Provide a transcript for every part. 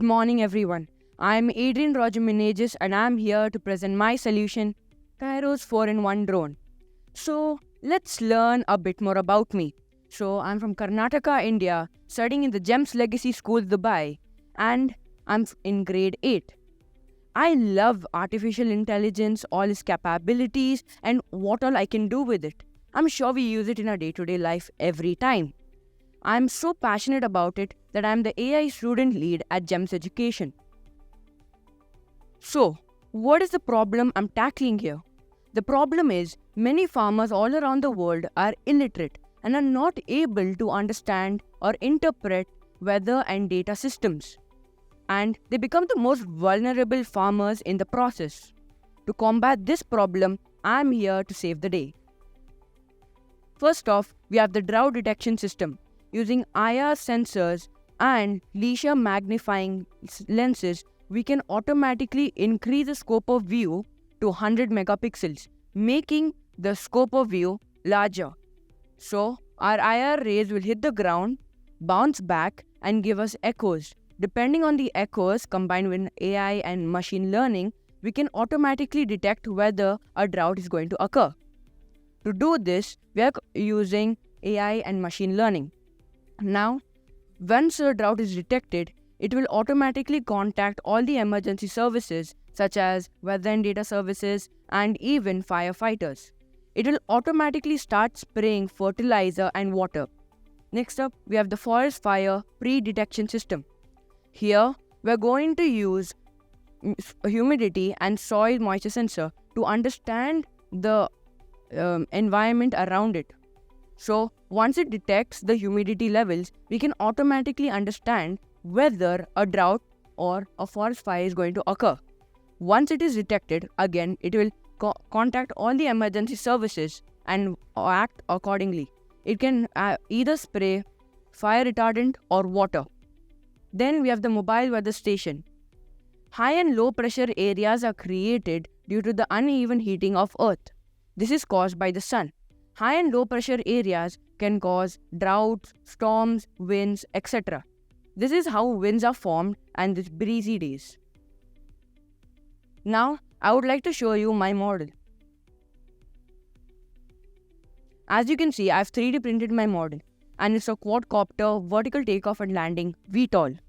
Good morning, everyone. I'm Adrian Roger Menezes, and I'm here to present my solution, Kairos 4-in-1 drone. So, let's learn a bit more about me. So, I'm from Karnataka, India, studying in the GEMS Legacy School, Dubai, and I'm in grade 8. I love artificial intelligence, all its capabilities, and what all I can do with it. I'm sure we use it in our day-to-day life every time. I'm so passionate about it that I'm the AI student lead at GEMS Education. So, what is the problem I'm tackling here? The problem is many farmers all around the world are illiterate and are not able to understand or interpret weather and data systems. And they become the most vulnerable farmers in the process. To combat this problem, I'm here to save the day. First off, we have the drought detection system. Using IR sensors and leisure magnifying lenses, we can automatically increase the scope of view to 100 megapixels, making the scope of view larger. So, our IR rays will hit the ground, bounce back, and give us echoes. Depending on the echoes combined with AI and machine learning, we can automatically detect whether a drought is going to occur. To do this, we are using AI and machine learning. Now, once a drought is detected, it will automatically contact all the emergency services such as weather and data services and even firefighters. It will automatically start spraying fertilizer and water. Next up, we have the forest fire pre-detection system. Here, we are going to use humidity and soil moisture sensor to understand the environment around it. So, once it detects the humidity levels, we can automatically understand whether a drought or a forest fire is going to occur. Once it is detected, again, it will contact all the emergency services and act accordingly. It can either spray fire retardant or water. Then we have the mobile weather station. High and low pressure areas are created due to the uneven heating of Earth. This is caused by the sun. High and low pressure areas can cause droughts, storms, winds, etc. This is how winds are formed and these breezy days. Now, I would like to show you my model. As you can see, I've 3D printed my model, and it's a quadcopter vertical takeoff and landing VTOL.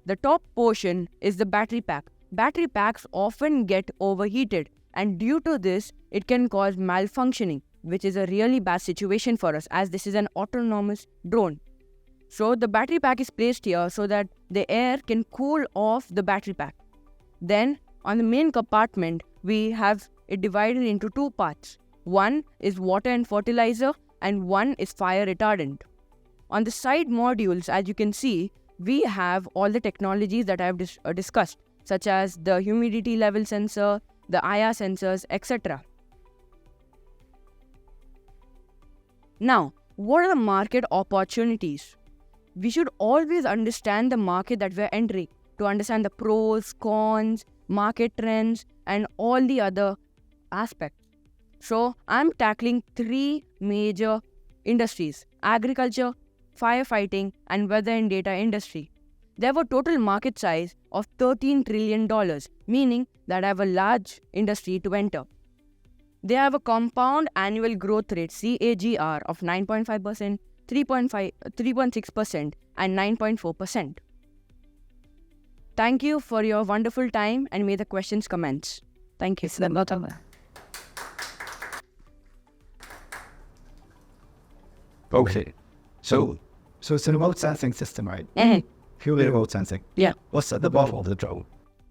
The top portion is the battery pack. Battery packs often get overheated, and due to this, it can cause malfunctioning, which is a really bad situation for us as this is an autonomous drone. So the battery pack is placed here so that the air can cool off the battery pack. Then on the main compartment, we have it divided into two parts. One is water and fertilizer and one is fire retardant. On the side modules, as you can see, we have all the technologies that I have discussed, such as the humidity level sensor, the IR sensors, etc. Now, what are the market opportunities? We should always understand the market that we're entering to understand the pros, cons, market trends, and all the other aspects. So, I'm tackling 3 major industries: agriculture, firefighting, and weather and data industry. They have a total market size of $13 trillion, meaning that I have a large industry to enter. They have a compound annual growth rate CAGR of 9.5%, 3.6%, and 9.4%. Thank you for your wonderful time, and may the questions commence. Thank you. Okay. So it's a remote sensing system, right? Purely remote sensing. Yeah. What's at the bottom of the drone?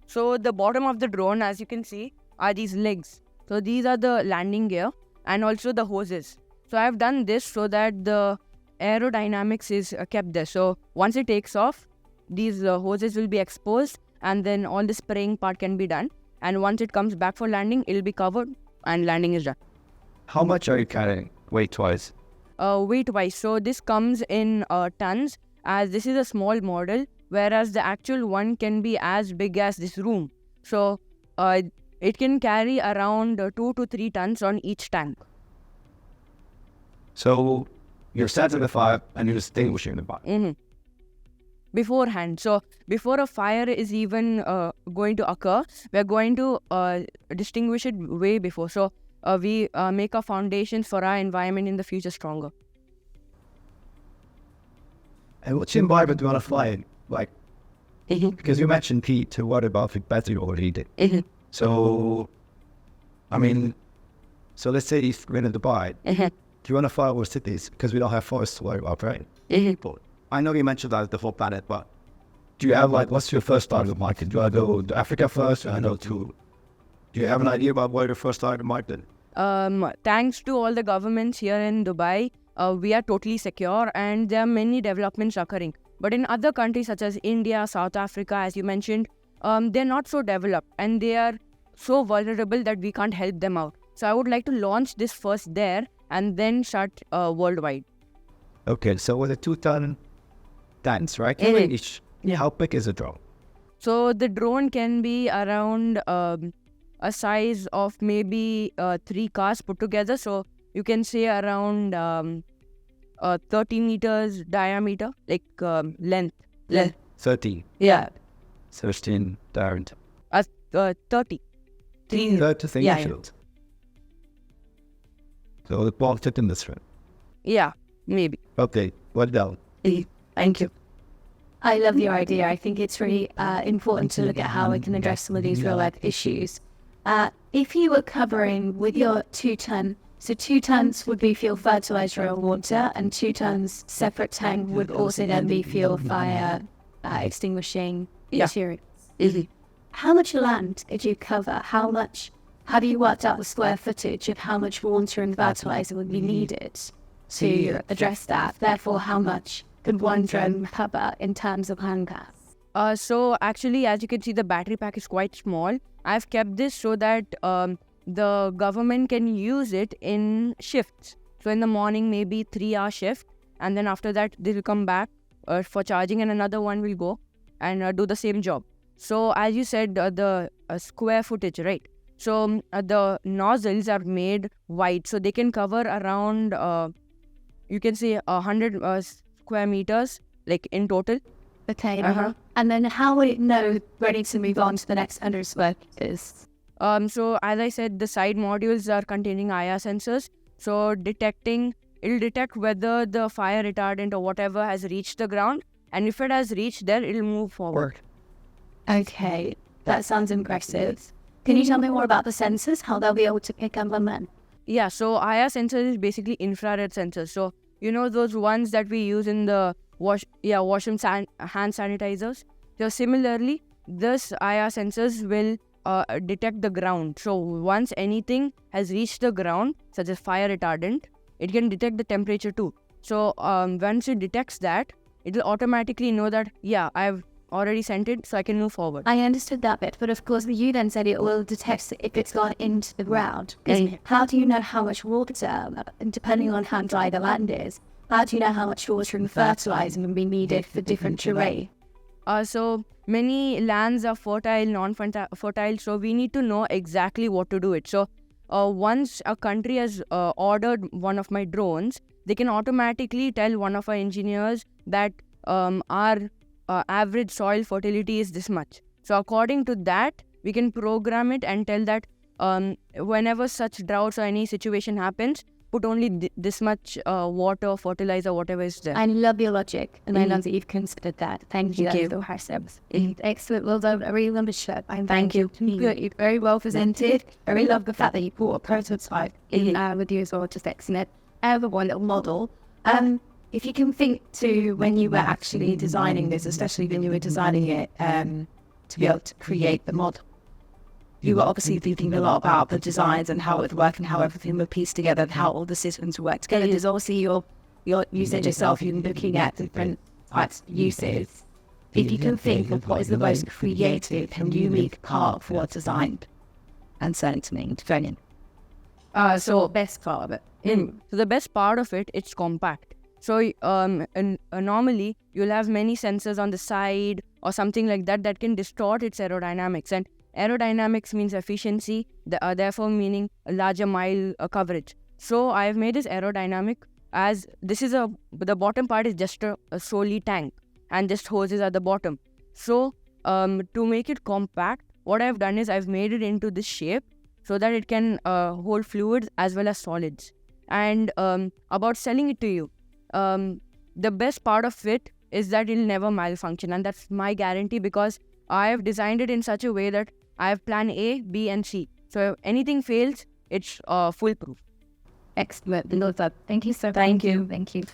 So the bottom of the drone, as you can see, are these legs. So these are the landing gear and also the hoses. So I have done this so that the aerodynamics is kept there. So once it takes off, these hoses will be exposed and then all the spraying part can be done. And once it comes back for landing, it will be covered and landing is done. How much are you carrying weight-wise? Weight-wise, so this comes in tons, as this is a small model, whereas the actual one can be as big as this room. So it can carry around 2 to 3 tons on each tank. So you're setting the fire and you're extinguishing the fire. beforehand. So before a fire is even going to occur, we're going to distinguish it way before. So we make our foundations for our environment in the future stronger. And what's the environment you want to fly in? Like, because you mentioned heat, to what about the battery overheating? So, I mean, so let's say if we're in Dubai, do you want to fly over cities? Because we don't have forests to worry about, right? I know you mentioned that the whole planet, but do you have like, what's your first target market? Do I go to Africa first? Do I go to, do you have an idea about where your first target market? Thanks to all the governments here in Dubai, we are totally secure, and there are many developments occurring. But in other countries such as India, South Africa, as you mentioned, they're not so developed and they are so vulnerable that we can't help them out. So I would like to launch this first there and then start worldwide. Okay, so with a 2-ton tanks, right? Each. How big is a drone? So the drone can be around a size of maybe 3 cars put together. So you can say around 30 meters diameter, like length. 30. Yeah. 13 diameter. 30. 30 Yeah. So the ball fit in this one. Yeah, maybe. Okay, well done. Thank you. I love your idea. I think it's really important to look at how we can address some of these real life issues. If you were covering with your 2-ton, so 2 tons would be fuel, fertilizer, and water, and 2 tons separate tank would also then be fuel, fire, extinguishing materials. How much land did you cover? How much have you worked out the square footage of how much water and fertilizer would be needed to address that? Therefore, how much could one drone cover in terms of land gas? So actually, as you can see, the battery pack is quite small. I've kept this so that the government can use it in shifts. So in the morning, maybe 3-hour shift, and then after that, they will come back for charging, and another one will go and do the same job. So as you said, the square footage, right? So the nozzles are made wide, so they can cover around, you can say 100 square meters, like in total. Okay. And then how will it know ready to move on to the next 100 square meters? So as I said, the side modules are containing IR sensors. So it'll detect whether the fire retardant or whatever has reached the ground, and if it has reached there, it'll move forward. Okay, that sounds impressive. Can you tell me more about the sensors, how they'll be able to pick up on them? Yeah, so IR sensor is basically infrared sensors. So you know those ones that we use in the washroom hand sanitizers. So similarly, this IR sensors will detect the ground. So once anything has reached the ground, such as fire retardant, it can detect the temperature too. So once it detects that, it will automatically know that, yeah, I've already sent it, so I can move forward. I understood that bit, but of course you then said it will detect if it's gone into the ground. How do you know how much water, depending on how dry the land is, how do you know how much water and fertilizer will be needed for different terrain? So many lands are fertile, non-fertile, so we need to know exactly what to do it. So once a country has ordered one of my drones, they can automatically tell one of our engineers that our average soil fertility is this much. So according to that, we can program it and tell that whenever such droughts or any situation happens, put only this much water, fertilizer, whatever is there. I love your logic, and I love that you've considered that. Thank you. Excellent. Well done. I really love the show. Thank you. You're very well presented. I really love the fact that you brought a prototype with you as well, just excellent. I have one little model. If you can think to when you were actually designing this, especially when you were designing it to be able to create the model, you were obviously thinking a lot about the designs and how it would work and how everything would piece together and how all the systems would work together. There's obviously you said yourself, you're looking at different types of uses. If you can think of what is the most creative and unique part of what designed and send it to me, So best part of it. So the best part of it, it's compact. So normally you'll have many sensors on the side or something like that that can distort its aerodynamics, and aerodynamics means efficiency, therefore meaning a larger mile coverage. So I've made this aerodynamic as this is the bottom part is just a solely tank. and just hoses at the bottom. So to make it compact, what I've done is I've made it into this shape so that it can hold fluids as well as solids. And about selling it to you, the best part of it is that it'll never malfunction, and that's my guarantee, because I have designed it in such a way that I have plan A, B, and C. So if anything fails, it's foolproof. Excellent. Love that. Thank you so much. Thank you. Thank you.